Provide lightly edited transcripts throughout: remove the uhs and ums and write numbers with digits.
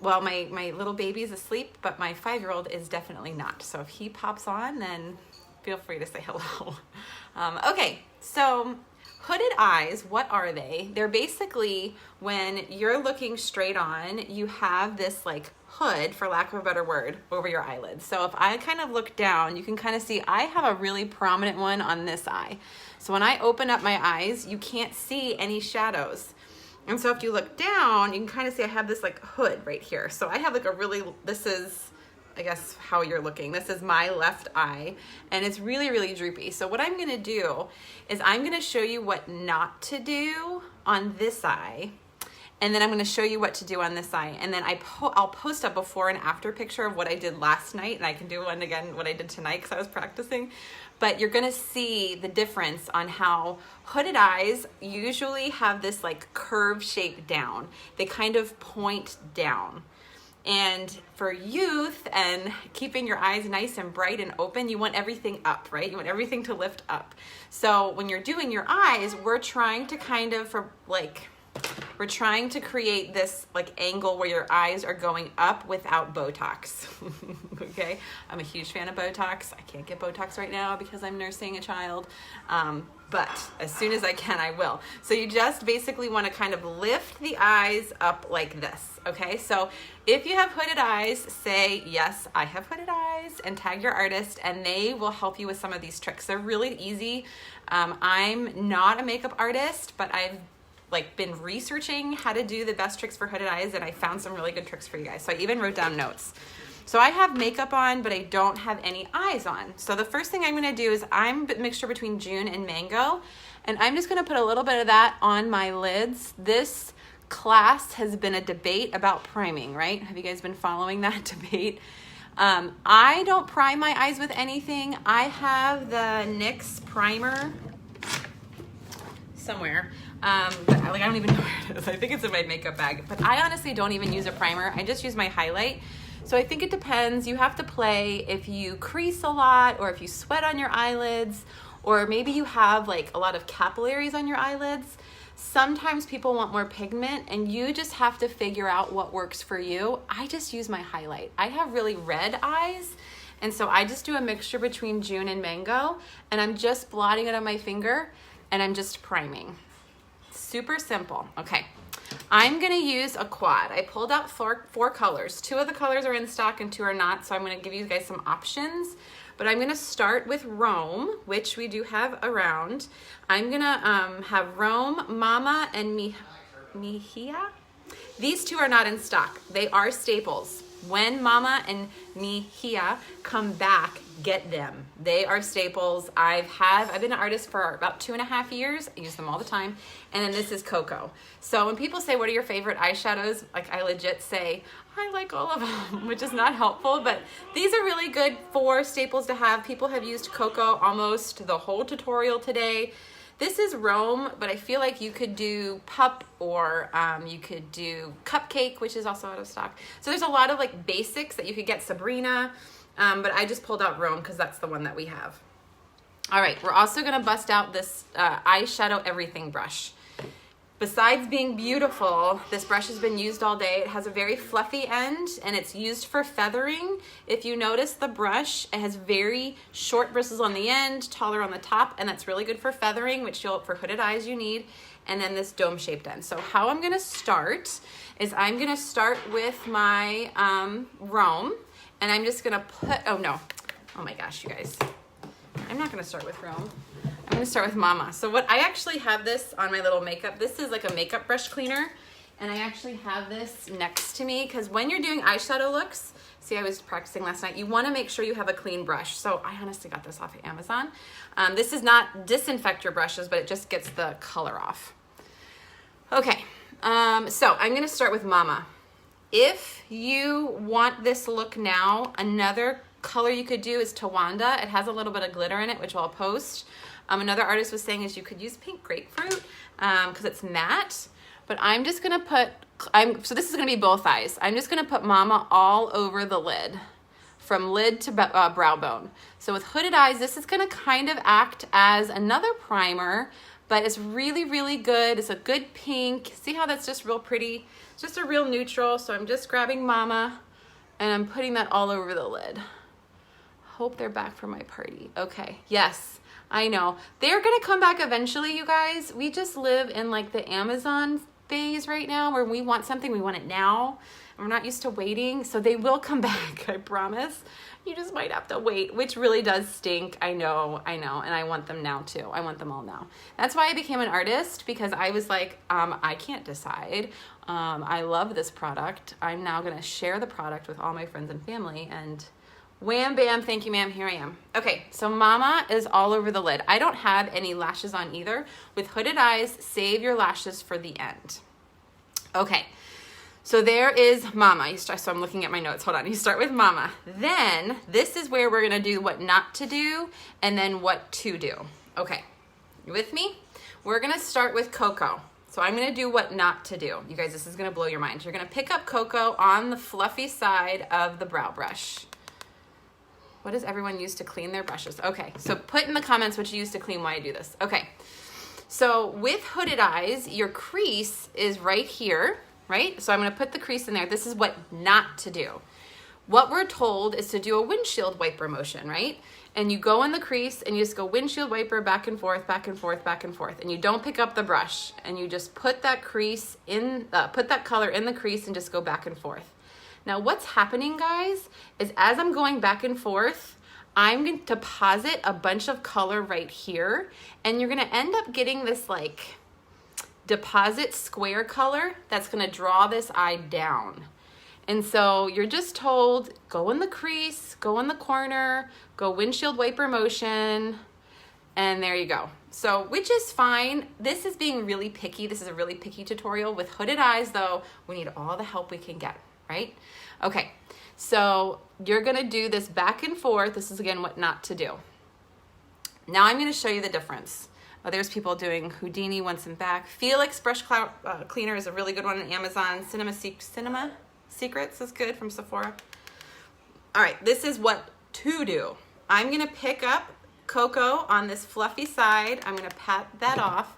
well, my little baby is asleep, but my 5-year-old is definitely not. So if he pops on, then feel free to say hello. Okay, so hooded eyes, what are they? They're basically when you're looking straight on, you have this like hood, for lack of a better word, over your eyelids. So if I kind of look down, you can kind of see I have a really prominent one on this eye. So when I open up my eyes, you can't see any shadows. And so if you look down, you can kind of see I have this like hood right here. So I have like a really, this is, I guess, how you're looking. This is my left eye, and it's really, really droopy. So what I'm gonna do is I'm gonna show you what not to do on this eye, and then I'm gonna show you what to do on this eye. And then I'll post a before and after picture of what I did last night, and I can do one again, what I did tonight, because I was practicing. But you're gonna see the difference on how hooded eyes usually have this like curve shape down. They kind of point down. And for youth and keeping your eyes nice and bright and open, you want everything up, right? You want everything to lift up. So when you're doing your eyes, we're trying to we're trying to create this like angle where your eyes are going up without Botox. Okay, I'm a huge fan of Botox. I can't get Botox right now because I'm nursing a child, but as soon as I can, I will. So you just basically want to kind of lift the eyes up like this. Okay, so if you have hooded eyes, say, yes, I have hooded eyes, and tag your artist, and they will help you with some of these tricks. They're really easy. I'm not a makeup artist, but I've been researching how to do the best tricks for hooded eyes, and I found some really good tricks for you guys. So I even wrote down notes. So I have makeup on, but I don't have any eyes on. So the first thing I'm gonna do is I'm a mixture between June and Mango, and I'm just gonna put a little bit of that on my lids. This class has been a debate about priming, right? Have you guys been following that debate? I don't prime my eyes with anything. I have the NYX primer somewhere. But I don't even know where it is. I think it's in my makeup bag, but I honestly don't even use a primer. I just use my highlight. So I think it depends. You have to play if you crease a lot, or if you sweat on your eyelids, or maybe you have like a lot of capillaries on your eyelids. Sometimes people want more pigment, and you just have to figure out what works for you. I just use my highlight. I have really red eyes, and so I just do a mixture between June and Mango, and I'm just blotting it on my finger, and I'm just priming. Super simple. Okay, I'm gonna use a quad. I pulled out four colors. 2 of the colors are in stock and 2 are not, so I'm gonna give you guys some options. But I'm gonna start with Rome, which we do have around. I'm gonna have Rome, Mama, and Mejia. These 2 are not in stock. They are staples. When Mama and Mejia come back, get them. They are staples. I've been an artist for about 2.5 years. I use them all the time. And then this is Cocoa. So when people say, what are your favorite eyeshadows? Like, I legit say, I like all of them, which is not helpful, but these are really good for staples to have. People have used Cocoa almost the whole tutorial today. This is Rome, but I feel like you could do Pup, or you could do Cupcake, which is also out of stock. So there's a lot of like basics that you could get. Sabrina, but I just pulled out Rome because that's the one that we have. All right, we're also gonna bust out this eyeshadow everything brush. Besides being beautiful, this brush has been used all day. It has a very fluffy end, and it's used for feathering. If you notice the brush, it has very short bristles on the end, taller on the top, and that's really good for feathering, which for hooded eyes you need, and then this dome-shaped end. So how I'm gonna start is I'm gonna start with my Rome, and I'm just gonna put, oh my gosh, you guys. I'm not gonna start with Rome. I'm gonna start with Mama. So I actually have this on my little makeup. This is like a makeup brush cleaner, and I actually have this next to me because when you're doing eyeshadow looks, see, I was practicing last night, you wanna make sure you have a clean brush. So I honestly got this off of Amazon. This is not disinfect your brushes, but it just gets the color off. Okay, so I'm gonna start with Mama. If you want this look now, another color you could do is Tawanda. It has a little bit of glitter in it, which I'll post. Another artist was saying is you could use pink grapefruit because it's matte, but I'm just gonna put, so this is gonna be both eyes. I'm just gonna put Mama all over the lid, from lid to brow bone. So with hooded eyes, this is gonna kind of act as another primer, but it's really, really good. It's a good pink. See how that's just real pretty? It's just a real neutral, so I'm just grabbing Mama and I'm putting that all over the lid. Hope they're back for my party. Okay, yes, I know. They're gonna come back eventually, you guys. We just live in like the Amazon phase right now where we want something, we want it now. We're not used to waiting, so they will come back, I promise. You just might have to wait, which really does stink. I know, and I want them now too. I want them all now. That's why I became an artist, because I was like, I can't decide. I love this product. I'm now gonna share the product with all my friends and family, and wham, bam, thank you, ma'am, here I am. Okay, so Mama is all over the lid. I don't have any lashes on either. With hooded eyes, save your lashes for the end. Okay. So there is Mama. So I'm looking at my notes. Hold on. You start with Mama. Then this is where we're going to do what not to do and then what to do. Okay. You with me? We're going to start with Cocoa. So I'm going to do what not to do. You guys, this is going to blow your mind. You're going to pick up Cocoa on the fluffy side of the brow brush. What does everyone use to clean their brushes? Okay. So put in the comments what you use to clean while I do this. Okay. So with hooded eyes, your crease is right here. Right? So I'm going to put the crease in there. This is what not to do. What we're told is to do a windshield wiper motion, right? And you go in the crease and you just go windshield wiper back and forth, back and forth, back and forth. And you don't pick up the brush and you just put that crease in, put that color in the crease and just go back and forth. Now what's happening, guys, is as I'm going back and forth, I'm going to deposit a bunch of color right here. And you're going to end up getting this like deposit square color that's going to draw this eye down. And so you're just told, go in the crease, go in the corner, go windshield wiper motion, and there you go. So, which is fine. This is being really picky. This is a really picky tutorial. With hooded eyes though, we need all the help we can get, right? Okay, so you're going to do this back and forth. This is again what not to do. Now I'm going to show you the difference. Oh, there's people doing Houdini once and back. Felix brush cleaner is a really good one on Amazon. Cinema Secrets is good from Sephora. All right, this is what to do. I'm gonna pick up Cocoa on this fluffy side. I'm gonna pat that off.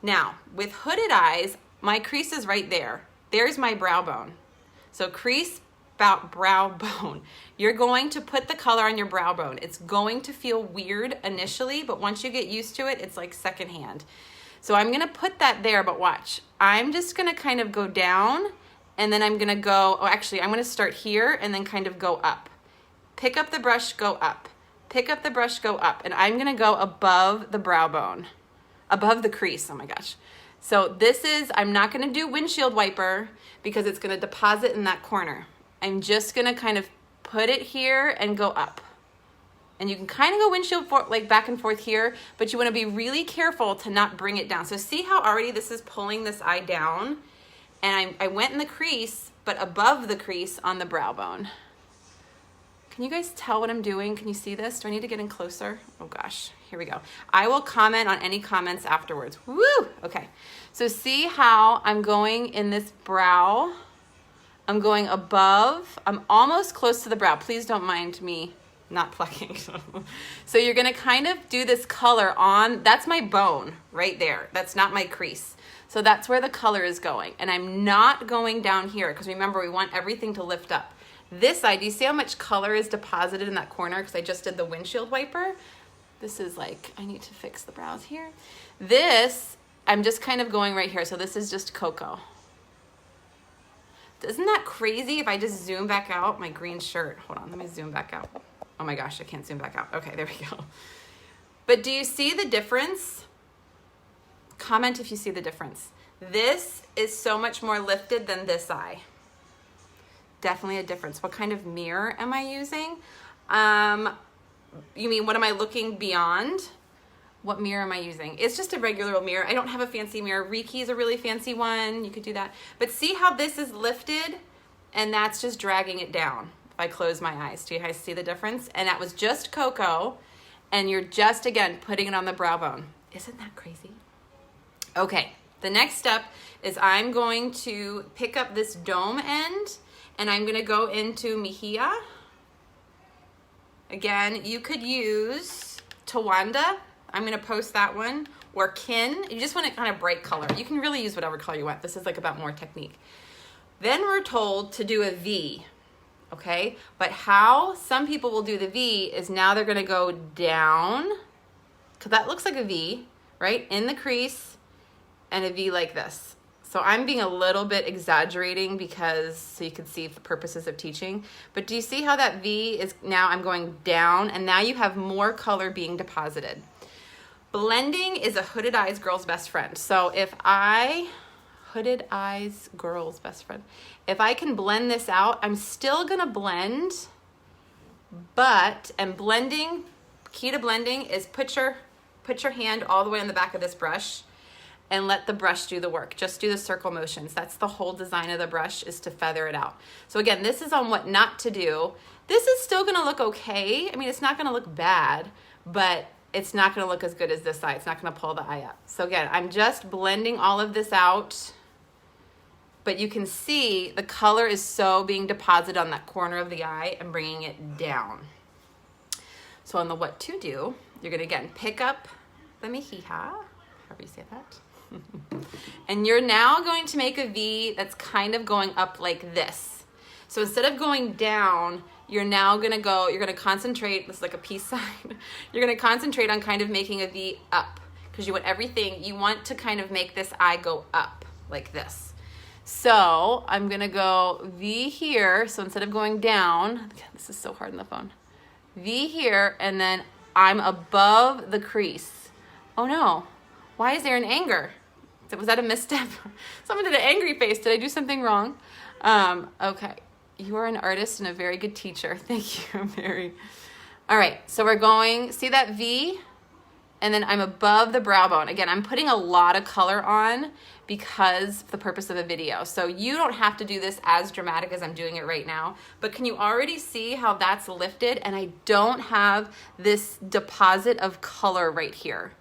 Now, with hooded eyes, my crease is right there. There's my brow bone. So crease, brow bone. You're going to put the color on your brow bone. It's going to feel weird initially, but once you get used to it, it's like secondhand. So I'm gonna put that there, but watch. I'm just gonna kind of go down and then I'm gonna go, oh, actually I'm gonna start here and then kind of go up. Pick up the brush, go up. Pick up the brush, go up. And I'm gonna go above the brow bone, above the crease, oh my gosh. So this is, I'm not gonna do windshield wiper because it's gonna deposit in that corner. I'm just gonna kind of put it here and go up. And you can kind of go windshield like back and forth here, but you wanna be really careful to not bring it down. So see how already this is pulling this eye down? And I went in the crease, but above the crease on the brow bone. Can you guys tell what I'm doing? Can you see this? Do I need to get in closer? Oh gosh, here we go. I will comment on any comments afterwards. Woo! Okay, so see how I'm going in this brow. I'm going above. I'm almost close to the brow. Please don't mind me not plucking. So you're gonna kind of do this color on, that's my bone right there. That's not my crease. So that's where the color is going. And I'm not going down here because remember, we want everything to lift up. This side, do you see how much color is deposited in that corner? Because I just did the windshield wiper. This is like, I need to fix the brows here. This, I'm just kind of going right here. So this is just Cocoa. Isn't that crazy if I just zoom back out? My green shirt. Hold on, let me zoom back out. Oh my gosh, I can't zoom back out. Okay, there we go. But do you see the difference? Comment if you see the difference. This is so much more lifted than this eye. Definitely a difference. What kind of mirror am I using? You mean, what am I looking beyond? What mirror am I using? It's just a regular old mirror. I don't have a fancy mirror. Reiki is a really fancy one. You could do that. But see how this is lifted and that's just dragging it down. If I close my eyes, do you guys see the difference? And that was just Cocoa and you're just, again, putting it on the brow bone. Isn't that crazy? Okay, the next step is I'm going to pick up this dome end and I'm gonna go into Mejia. Again, you could use Tawanda. I'm gonna post that one, or Kin. You just want it kind of bright color. You can really use whatever color you want. This is like about more technique. Then we're told to do a V, okay? But how some people will do the V is now they're gonna go down, because that looks like a V, right? In the crease, and a V like this. So I'm being a little bit exaggerating because, so you can see the purposes of teaching. But do you see how that V is, now I'm going down, and now you have more color being deposited. Blending is a hooded eyes girl's best friend. So if hooded eyes girl's best friend. If I can blend this out, I'm still gonna blend, and blending, key to blending is put your hand all the way on the back of this brush and let the brush do the work. Just do the circle motions. That's the whole design of the brush, is to feather it out. So again, this is on what not to do. This is still gonna look okay. I mean, it's not gonna look bad, but it's not gonna look as good as this eye. It's not gonna pull the eye up. So again, I'm just blending all of this out, but you can see the color is so being deposited on that corner of the eye and bringing it down. So on the what to do, you're gonna again pick up the mejilla, however you say that. And you're now going to make a V that's kind of going up like this. So instead of going down, you're now gonna go, you're gonna concentrate, this is like a peace sign, you're gonna concentrate on kind of making a V up, because you want everything, you want to kind of make this eye go up like this. So I'm gonna go V here, so instead of going down, this is so hard on the phone, V here, and then I'm above the crease. Oh no, why is there an anger? Was that a misstep? Someone did an angry face. Did I do something wrong? Okay, you are an artist and a very good teacher. Thank you, Mary. All right, so we're going, see that V? And then I'm above the brow bone. Again, I'm putting a lot of color on because the purpose of a video. So you don't have to do this as dramatic as I'm doing it right now, but can you already see how that's lifted? And I don't have this deposit of color right here.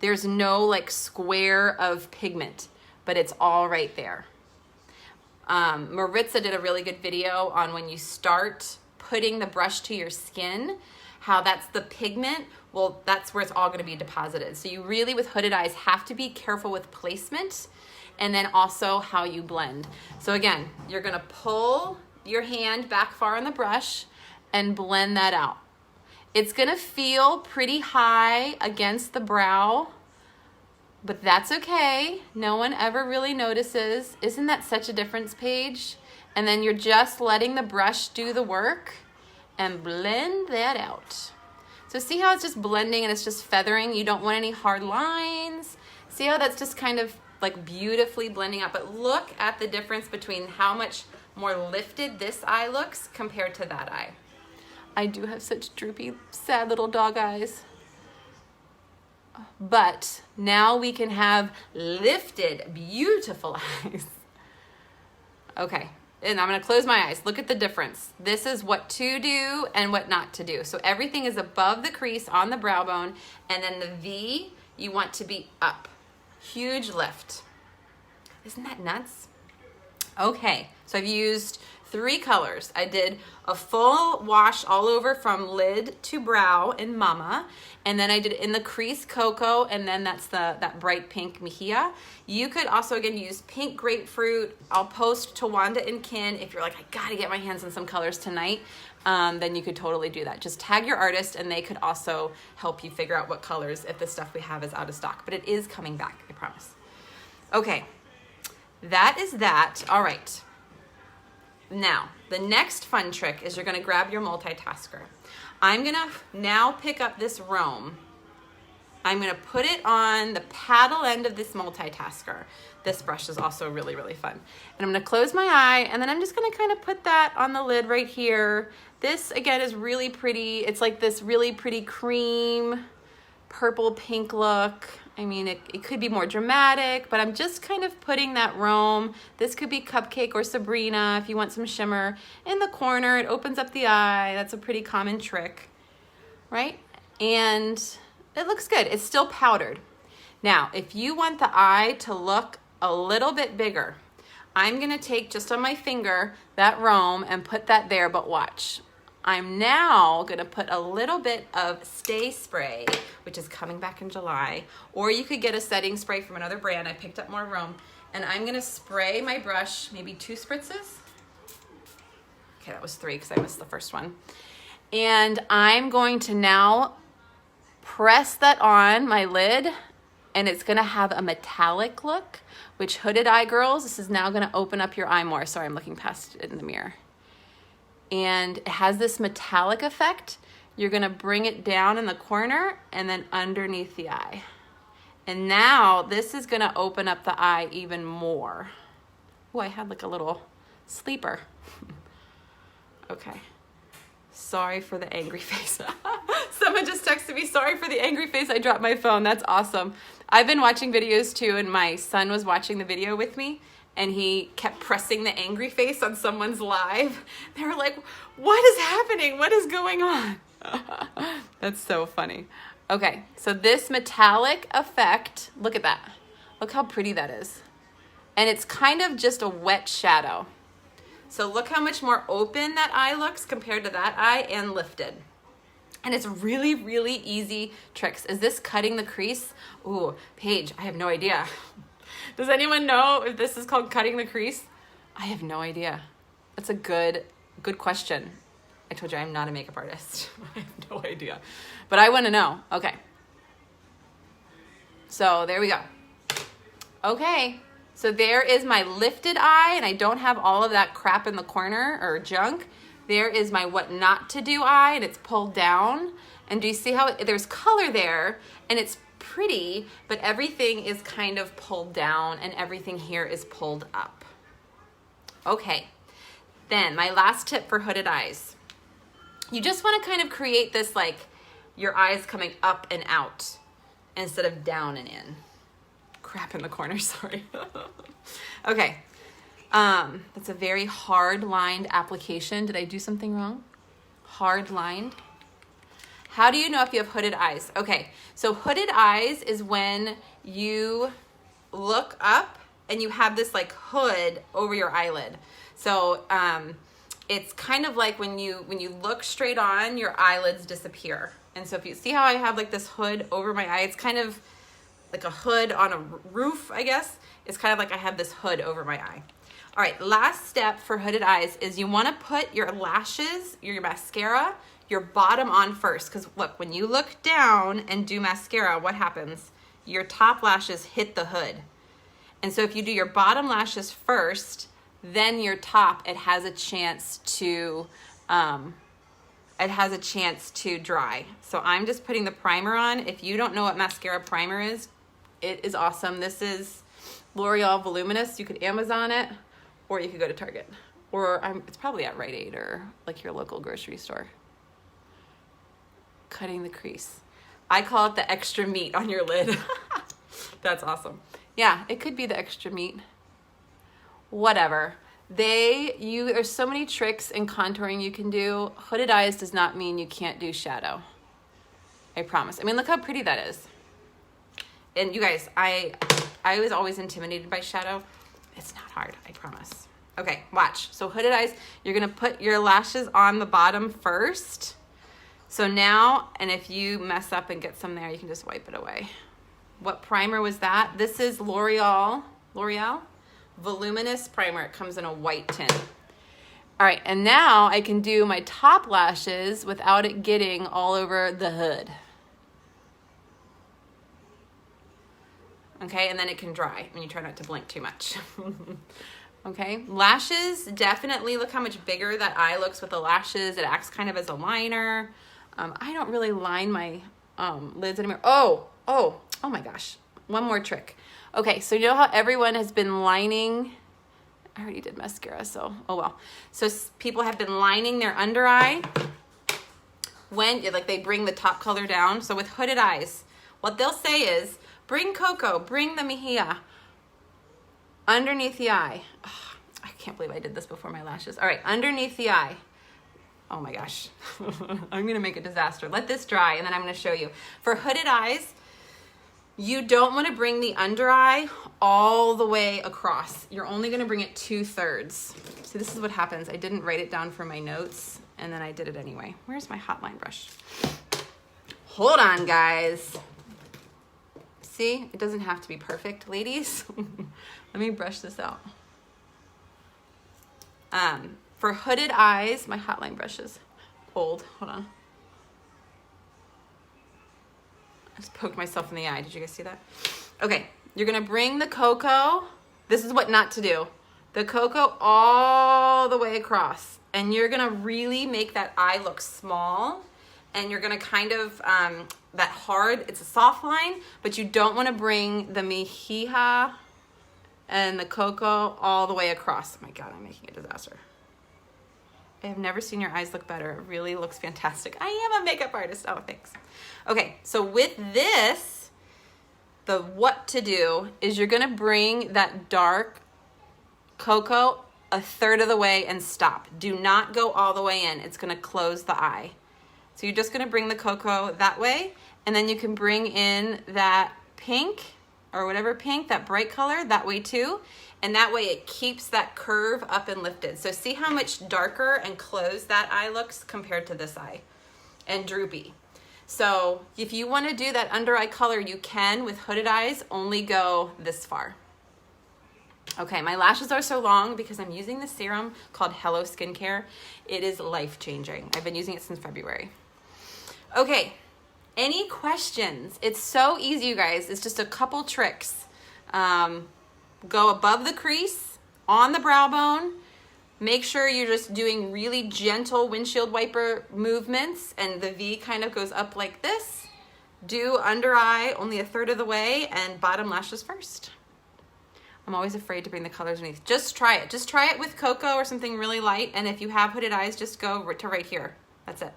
There's no like square of pigment, but it's all right there. Maritza did a really good video on when you start putting the brush to your skin, how that's the pigment, well, that's where it's all gonna be deposited. So you really, with hooded eyes, have to be careful with placement and then also how you blend. So again, you're gonna pull your hand back far on the brush and blend that out. It's gonna feel pretty high against the brow, but that's okay. No one ever really notices. Isn't that such a difference, Paige? And then you're just letting the brush do the work and blend that out. So see how it's just blending and it's just feathering? You don't want any hard lines. See how that's just kind of like beautifully blending out? But look at the difference between how much more lifted this eye looks compared to that eye. I do have such droopy, sad little dog eyes. But now we can have lifted, beautiful eyes. Okay, and I'm gonna close my eyes. Look at the difference. This is what to do and what not to do. So everything is above the crease on the brow bone, and then the V, you want to be up. Huge lift. Isn't that nuts? Okay, so I've used 3 colors. I did a full wash all over from lid to brow in Mama, and then I did in the crease Cocoa, and then that's that bright pink Mejilla. You could also again use pink grapefruit. I'll post to Wanda and Kin if you're like, I gotta get my hands on some colors tonight. Then you could totally do that. Just tag your artist and they could also help you figure out what colors if the stuff we have is out of stock, but it is coming back, I promise. Okay, that is that. All right. Now, the next fun trick is you're gonna grab your multitasker. I'm gonna now pick up this Rome. I'm gonna put it on the paddle end of this multitasker. This brush is also really, really fun. And I'm gonna close my eye, and then I'm just gonna kind of put that on the lid right here. This, again, is really pretty. It's like this really pretty cream, purple pink look. I mean, it could be more dramatic, but I'm just kind of putting that Rome. This could be Cupcake or Sabrina if you want some shimmer. In the corner, it opens up the eye. That's a pretty common trick, right? And it looks good. It's still powdered. Now, if you want the eye to look a little bit bigger, I'm gonna take just on my finger that Rome and put that there, but watch. I'm now gonna put a little bit of Stay Spray, which is coming back in July, or you could get a setting spray from another brand. I picked up more Rome, And I'm gonna spray my brush, maybe 2 spritzes. Okay, that was 3 because I missed the first one. And I'm going to now press that on my lid, and it's gonna have a metallic look, which hooded eye girls, this is now gonna open up your eye more. Sorry, I'm looking past it in the mirror. And it has this metallic effect. You're gonna bring it down in the corner and then underneath the eye. And now this is gonna open up the eye even more. Oh, I had like a little sleeper. Okay. Sorry for the angry face. Someone just texted me, sorry for the angry face, I dropped my phone. That's awesome. I've been watching videos too, and my son was watching the video with me, and he kept pressing the angry face on someone's live. They were like, what is happening? What is going on? That's so funny. Okay, so this metallic effect, look at that. Look how pretty that is. And it's kind of just a wet shadow. So look how much more open that eye looks compared to that eye, and lifted. And it's really, really easy tricks. Is this cutting the crease? Ooh, Paige, I have no idea. Does anyone know if this is called cutting the crease? I have no idea. That's a good question. I told you I'm not a makeup artist. I have no idea. But I want to know. Okay. So there we go. Okay. So there is my lifted eye, and I don't have all of that crap in the corner or junk. There is my what not to do eye, and it's pulled down. And do you see how there's color there, and it's pretty, but everything is kind of pulled down and everything here is pulled up. Okay, then my last tip for hooded eyes. You just want to kind of create this, like your eyes coming up and out instead of down and in. Crap in the corner, sorry. Okay, that's a very hard lined application. Did I do something wrong? Hard lined. How do you know if you have hooded eyes? Okay, so hooded eyes is when you look up and you have this like hood over your eyelid. So it's kind of like when you look straight on, your eyelids disappear. And so if you see how I have like this hood over my eye, it's kind of like a hood on a roof, I guess. It's kind of like I have this hood over my eye. All right, last step for hooded eyes is you want to put your lashes, your mascara, your bottom on first. Because look, when you look down and do mascara, what happens? Your top lashes hit the hood. And so if you do your bottom lashes first, then your top, it has a chance to dry. So I'm just putting the primer on. If you don't know what mascara primer is, it is awesome. This is L'Oreal Voluminous. You could Amazon it, or you could go to Target, or it's probably at Rite Aid or like your local grocery store. Cutting the crease. I call it the extra meat on your lid. That's awesome. Yeah, it could be the extra meat. Whatever. There's so many tricks in contouring you can do. Hooded eyes does not mean you can't do shadow. I promise. I mean, look how pretty that is. And you guys, I was always intimidated by shadow. It's not hard, I promise. Okay, watch. So hooded eyes, you're gonna put your lashes on the bottom first. So now, and if you mess up and get some there, you can just wipe it away. What primer was that? This is L'Oreal Voluminous Primer. It comes in a white tin. All right, and now I can do my top lashes without it getting all over the hood. Okay, and then it can dry when you try not to blink too much. Okay, lashes, definitely look how much bigger that eye looks with the lashes. It acts kind of as a liner. I don't really line my lids anymore. Oh my gosh. One more trick. Okay, so you know how everyone has been lining, I already did mascara, so oh well. So people have been lining their under eye when like they bring the top color down. So with hooded eyes, what they'll say is, bring Cocoa, bring the Mejia underneath the eye. Oh, I can't believe I did this before my lashes. All right, underneath the eye. Oh my gosh, I'm gonna make a disaster. Let this dry and then I'm gonna show you. For hooded eyes, you don't wanna bring the under eye all the way across. You're only gonna bring it 2/3. So this is what happens. I didn't write it down for my notes and then I did it anyway. Where's my hot line brush? Hold on, guys. See, it doesn't have to be perfect, ladies. Let me brush this out. For hooded eyes, my Hotline brush is old. Hold on. I just poked myself in the eye. Did you guys see that? Okay, you're gonna bring the cocoa. This is what not to do. The cocoa all the way across. And you're gonna really make that eye look small. And you're gonna kind of, that hard, it's a soft line, but you don't wanna bring the mejilla and the cocoa all the way across. Oh my God, I'm making a disaster. I have never seen your eyes look better. It really looks fantastic. I am a makeup artist. Oh, thanks. Okay, so with this, the what to do is you're gonna bring that dark cocoa a third of the way and stop. Do not go all the way in. It's gonna close the eye. So you're just gonna bring the cocoa that way, and then you can bring in that pink or whatever pink, that bright color, that way too. And that way it keeps that curve up and lifted. So see how much darker and closed that eye looks compared to this eye, and droopy. So if you wanna do that under eye color, you can. With hooded eyes, only go this far. Okay, my lashes are so long because I'm using this serum called Hello Skincare. It is life-changing. I've been using it since February. Okay, any questions? It's so easy, you guys. It's just a couple tricks. Go above the crease, on the brow bone. Make sure you're just doing really gentle windshield wiper movements, and the V kind of goes up like this. Do under eye only a third of the way, and bottom lashes first. I'm always afraid to bring the colors underneath. Just try it. Just try it with cocoa or something really light, and if you have hooded eyes, just go to right here. That's it.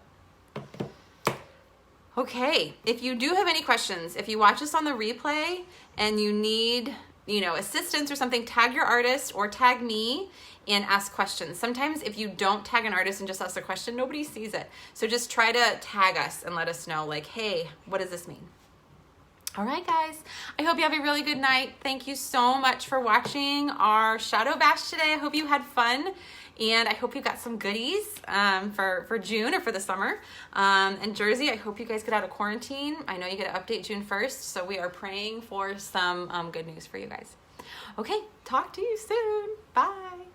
Okay, if you do have any questions, if you watch us on the replay and you need, assistance or something, tag your artist or tag me and ask questions. Sometimes if you don't tag an artist and just ask a question, nobody sees it. So just try to tag us and let us know, like, hey, what does this mean? All right, guys, I hope you have a really good night. Thank you so much for watching our Shadow Bash today. I hope you had fun, and I hope you got some goodies for June or for the summer. And Jersey, I hope you guys get out of quarantine. I know you get an update June 1st, so we are praying for some good news for you guys. Okay, talk to you soon. Bye.